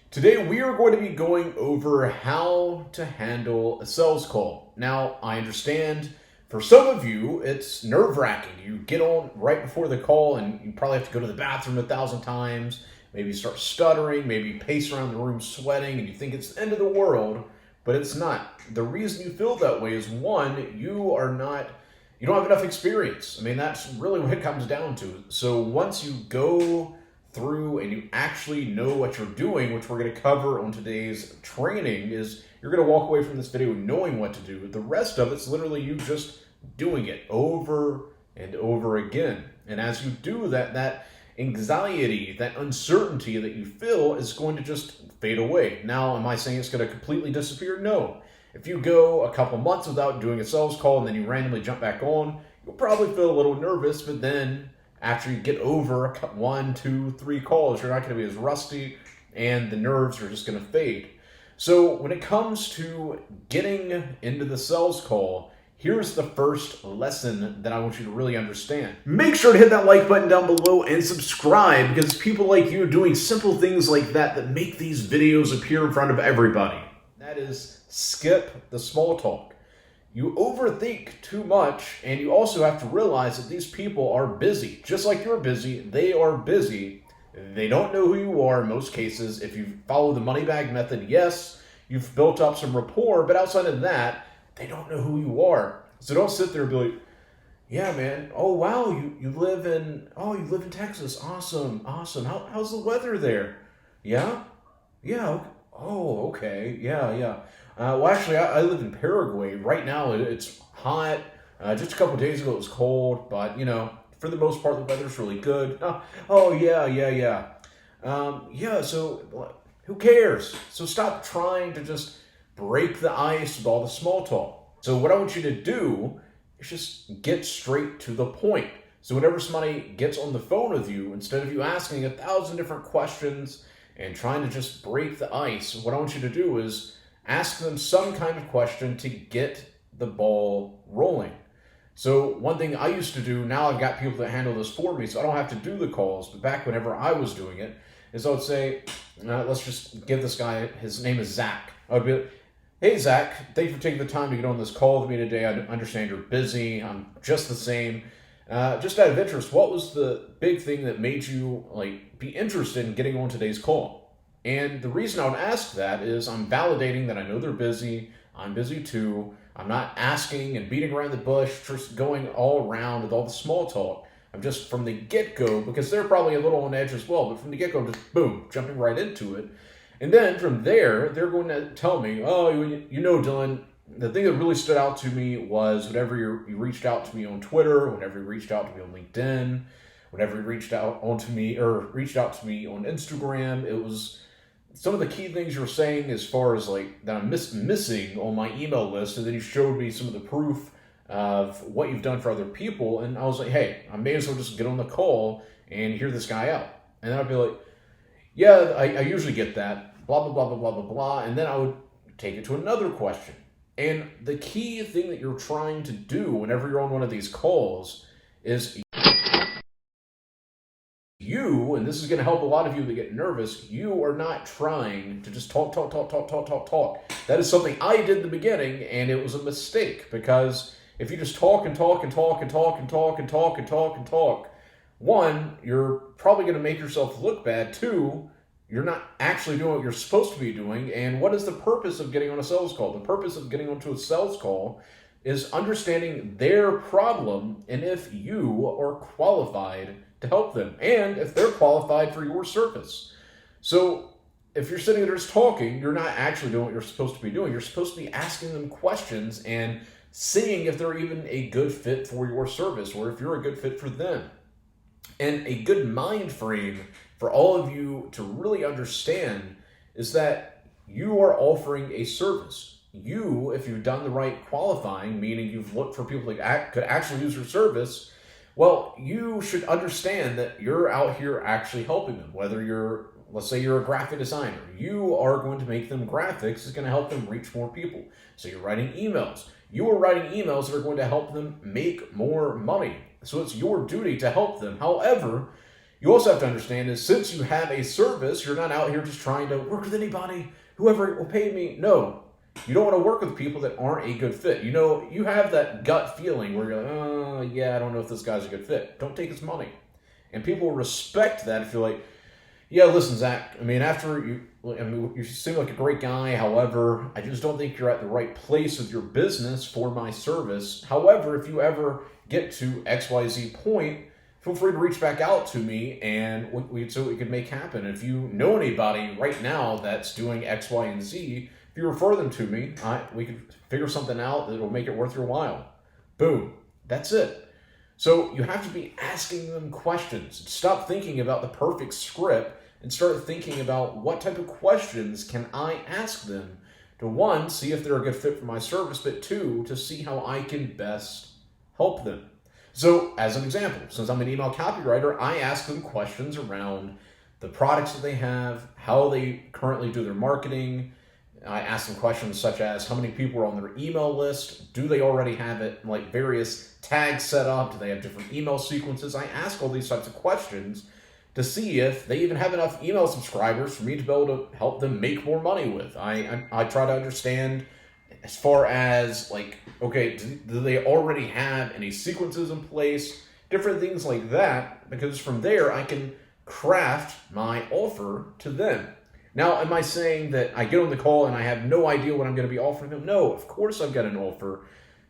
Today we are going to be going over how to handle a sales call. Now, I understand for some of you it's nerve-wracking. You get on right before the call and you probably have to go to the bathroom 1,000 times, maybe start stuttering, maybe pace around the room sweating, and you think it's the end of the world, but it's not. The reason you feel that way is one, you don't have enough experience. I mean, that's really what it comes down to. So once you go through and you actually know what you're doing, which we're going to cover on today's training, is you're going to walk away from this video knowing what to do. The rest of it's literally you just doing it over and over again. And as you do that, that anxiety, that uncertainty that you feel is going to just fade away. Now, am I saying it's going to completely disappear? No. If you go a couple months without doing a sales call and then you randomly jump back on, you'll probably feel a little nervous, but then after you get over 1, 2, 3 calls, you're not going to be as rusty and the nerves are just going to fade. So when it comes to getting into the sales call, here's the first lesson that I want you to really understand. Make sure to hit that like button down below and subscribe, because people like you are doing simple things like that make these videos appear in front of everybody. That is, skip the small talk. You overthink too much, and you also have to realize that these people are busy. Just like you're busy, they are busy. They don't know who you are in most cases. If you follow the money bag method, yes, you've built up some rapport, but outside of that, they don't know who you are. So don't sit there and be like, yeah, man, oh, wow, you live in Texas. Awesome. How's the weather there? Yeah? Yeah, oh, okay, yeah. Well, actually, I live in Paraguay. Right now, it's hot. Just a couple days ago, it was cold. But, for the most part, the weather's really good. Oh, yeah. Yeah, so who cares? So stop trying to just break the ice with all the small talk. So what I want you to do is just get straight to the point. So whenever somebody gets on the phone with you, instead of you asking 1,000 different questions and trying to just break the ice, what I want you to do is ask them some kind of question to get the ball rolling. So one thing I used to do, now I've got people that handle this for me, so I don't have to do the calls, but back whenever I was doing it, is I would say, let's just give this guy, his name is Zach. I would be like, hey Zach, thanks for taking the time to get on this call with me today. I understand you're busy, I'm just the same. Just out of interest, what was the big thing that made you be interested in getting on today's call? And the reason I would ask that is I'm validating that I know they're busy. I'm busy too. I'm not asking and beating around the bush, just going all around with all the small talk. I'm just from the get-go, because they're probably a little on edge as well, but from the get-go, I'm just boom, jumping right into it. And then from there, they're going to tell me, oh, Dylan, the thing that really stood out to me was whenever you reached out to me on Twitter, whenever you reached out to me on LinkedIn, whenever you reached out to me on Instagram, it was some of the key things you were saying as far as that I'm missing on my email list, and then you showed me some of the proof of what you've done for other people, and I was like, hey, I may as well just get on the call and hear this guy out. And then I'd be like, yeah, I usually get that, blah, blah, blah, blah, blah, blah, blah, and then I would take it to another question. And the key thing that you're trying to do whenever you're on one of these calls is and this is going to help a lot of you that get nervous, you are not trying to just talk. That is something I did in the beginning, and it was a mistake, because if you just talk, one, you're probably going to make yourself look bad. Two, you're not actually doing what you're supposed to be doing. And what is the purpose of getting on a sales call? The purpose of getting onto a sales call is understanding their problem and if you are qualified to help them, and if they're qualified for your service. So if you're sitting there just talking, you're not actually doing what you're supposed to be doing. You're supposed to be asking them questions and seeing if they're even a good fit for your service, or if you're a good fit for them. And a good mind frame for all of you to really understand is that you are offering a service. You, if you've done the right qualifying, meaning you've looked for people that could actually use your service, well, you should understand that you're out here actually helping them. Whether let's say you're a graphic designer, you are going to make them graphics is going to help them reach more people. So you're writing emails. You are writing emails that are going to help them make more money. So it's your duty to help them. However, You also have to understand is since you have a service, you're not out here just trying to work with anybody, whoever will pay me. No, you don't want to work with people that aren't a good fit. You know, you have that gut feeling where you're like, oh, yeah, I don't know if this guy's a good fit. Don't take his money. And people respect that if you're like, yeah, listen, Zach, I mean, you seem like a great guy. However, I just don't think you're at the right place with your business for my service. However, if you ever get to XYZ point, feel free to reach back out to me and so we could make happen. If you know anybody right now that's doing X, Y, and Z, if you refer them to me, we could figure something out that will make it worth your while. Boom. That's it. So you have to be asking them questions. Stop thinking about the perfect script and start thinking about what type of questions can I ask them to, one, see if they're a good fit for my service, but two, to see how I can best help them. So as an example, since I'm an email copywriter, I ask them questions around the products that they have, how they currently do their marketing. I ask them questions such as how many people are on their email list, do they already have it like various tags set up, do they have different email sequences. I ask all these types of questions to see if they even have enough email subscribers for me to be able to help them make more money with. I try to understand as far as like, okay, do they already have any sequences in place, different things like that, because from there I can craft my offer to them. Now, am I saying that I get on the call and I have no idea what I'm going to be offering them? No, of course I've got an offer.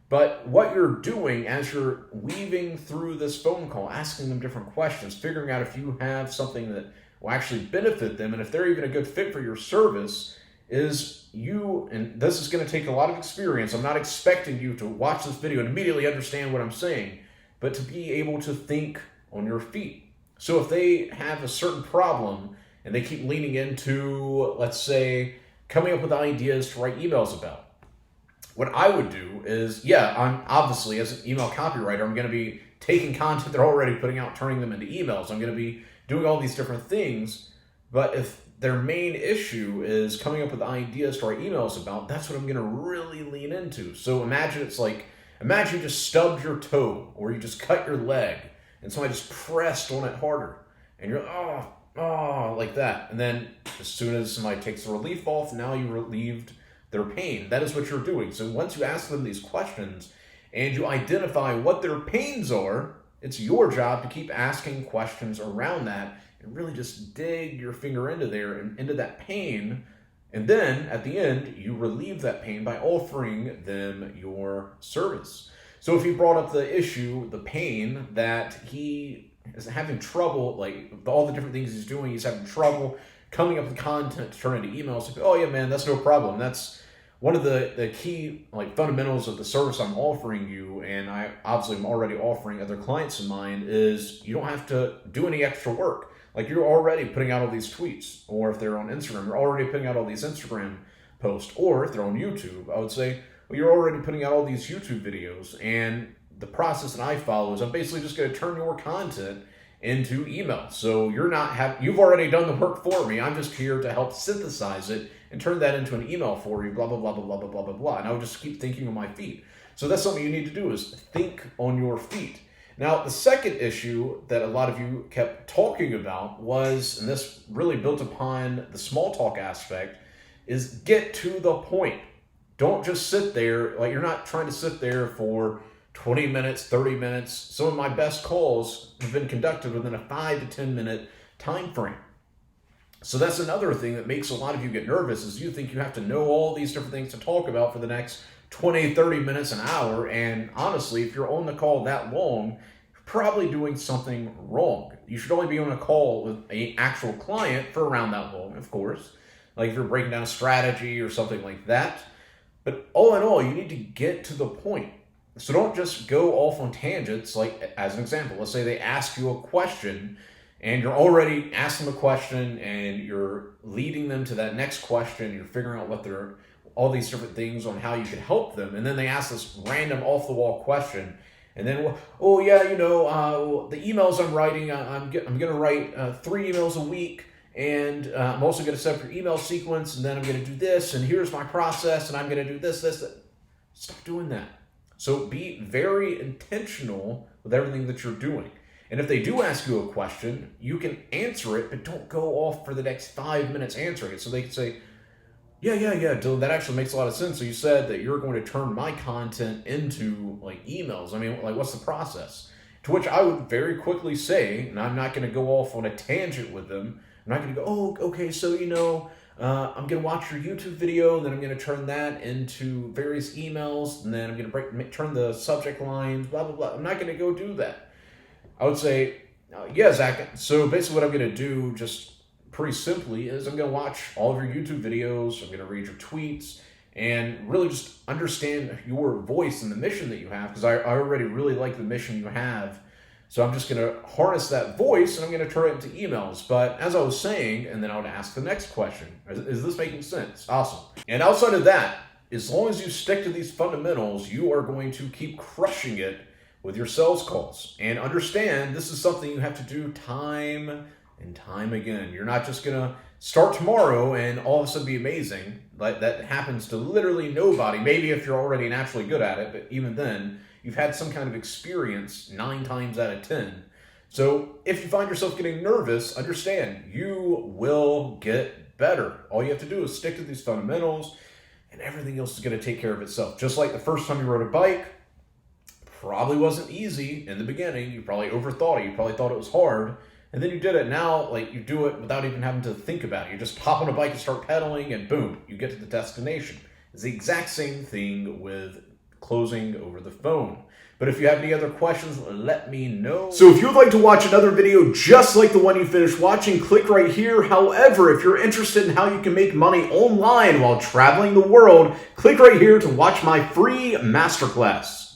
But what you're doing as you're weaving through this phone call, asking them different questions, figuring out if you have something that will actually benefit them and if they're even a good fit for your service, is you, and this is going to take a lot of experience. I'm not expecting you to watch this video and immediately understand what I'm saying, but to be able to think on your feet. So if they have a certain problem and they keep leaning into, let's say, coming up with ideas to write emails about, what I would do is, yeah, I'm obviously, as an email copywriter, I'm going to be taking content they're already putting out, turning them into emails. I'm going to be doing all these different things. But if their main issue is coming up with ideas to write emails about, that's what I'm going to really lean into. So imagine you just stubbed your toe or you just cut your leg and somebody just pressed on it harder. And you're like, oh, like that. And then as soon as somebody takes the relief off, now you relieved their pain. That is what you're doing. So once you ask them these questions and you identify what their pains are, it's your job to keep asking questions around that and really just dig your finger into there and into that pain. And then at the end, you relieve that pain by offering them your service. So if he brought up the issue, the pain that he is having trouble, like all the different things he's doing, he's having trouble coming up with content to turn into emails. Like, oh yeah, man, that's no problem. That's one of the key like fundamentals of the service I'm offering you, and I obviously am already offering other clients of mine, is you don't have to do any extra work. Like you're already putting out all these tweets, or if they're on Instagram, you're already putting out all these Instagram posts, or if they're on YouTube, I would say, well, you're already putting out all these YouTube videos, and the process that I follow is I'm basically just going to turn your content into email. So you've already done the work for me. I'm just here to help synthesize it and turn that into an email for you, blah, blah, blah, blah, blah, blah, blah, blah, blah. And I would just keep thinking on my feet. So that's something you need to do, is think on your feet. Now, the second issue that a lot of you kept talking about was, and this really built upon the small talk aspect, is get to the point. Don't just sit there. Like, you're not trying to sit there for 20 minutes, 30 minutes. Some of my best calls have been conducted within a 5 to 10 minute time frame. So that's another thing that makes a lot of you get nervous, is you think you have to know all these different things to talk about for the next 20, 30 minutes, an hour. And honestly, if you're on the call that long, you're probably doing something wrong. You should only be on a call with an actual client for around that long, of course. Like if you're breaking down a strategy or something like that. But all in all, you need to get to the point. So don't just go off on tangents. Like, as an example, let's say they ask you a question and you're already asking the question and you're leading them to that next question. You're figuring out all these different things on how you can help them. And then they ask this random off-the-wall question. And then, oh yeah, the emails I'm writing, I'm going to write 3 emails a week. And I'm also going to set up your email sequence. And then I'm going to do this. And here's my process. And I'm going to do this. Stop doing that. So be very intentional with everything that you're doing. And if they do ask you a question, you can answer it, but don't go off for the next 5 minutes answering it. So they can say, yeah, Dylan, that actually makes a lot of sense. So you said that you're going to turn my content into like emails. I mean, like, what's the process? To which I would very quickly say, and I'm not going to go off on a tangent with them. I'm not going to go, oh, okay, so, I'm going to watch your YouTube video, then I'm going to turn that into various emails, and then I'm going to turn the subject lines, blah, blah, blah. I'm not going to go do that. I would say, yeah, Zach, so basically what I'm going to do, just pretty simply, is I'm going to watch all of your YouTube videos, I'm going to read your tweets, and really just understand your voice and the mission that you have, because I already really like the mission you have. So I'm just going to harness that voice, and I'm going to turn it into emails. But as I was saying, and then I would ask the next question, is this making sense? Awesome. And outside of that, as long as you stick to these fundamentals, you are going to keep crushing it with your sales calls. And understand, this is something you have to do time and time again. You're not just going to start tomorrow and all of a sudden be amazing. That happens to literally nobody. Maybe if you're already naturally good at it, but even then, you've had some kind of experience 9 times out of 10. So if you find yourself getting nervous, understand, you will get better. All you have to do is stick to these fundamentals, and everything else is going to take care of itself. Just like the first time you rode a bike, probably wasn't easy in the beginning. You probably overthought it. You probably thought it was hard. And then you did it. Now, like, you do it without even having to think about it. You just hop on a bike and start pedaling, and boom, you get to the destination. It's the exact same thing with closing over the phone. But if you have any other questions, let me know. So if you would like to watch another video just like the one you finished watching, click right here. However, if you're interested in how you can make money online while traveling the world, click right here to watch my free masterclass.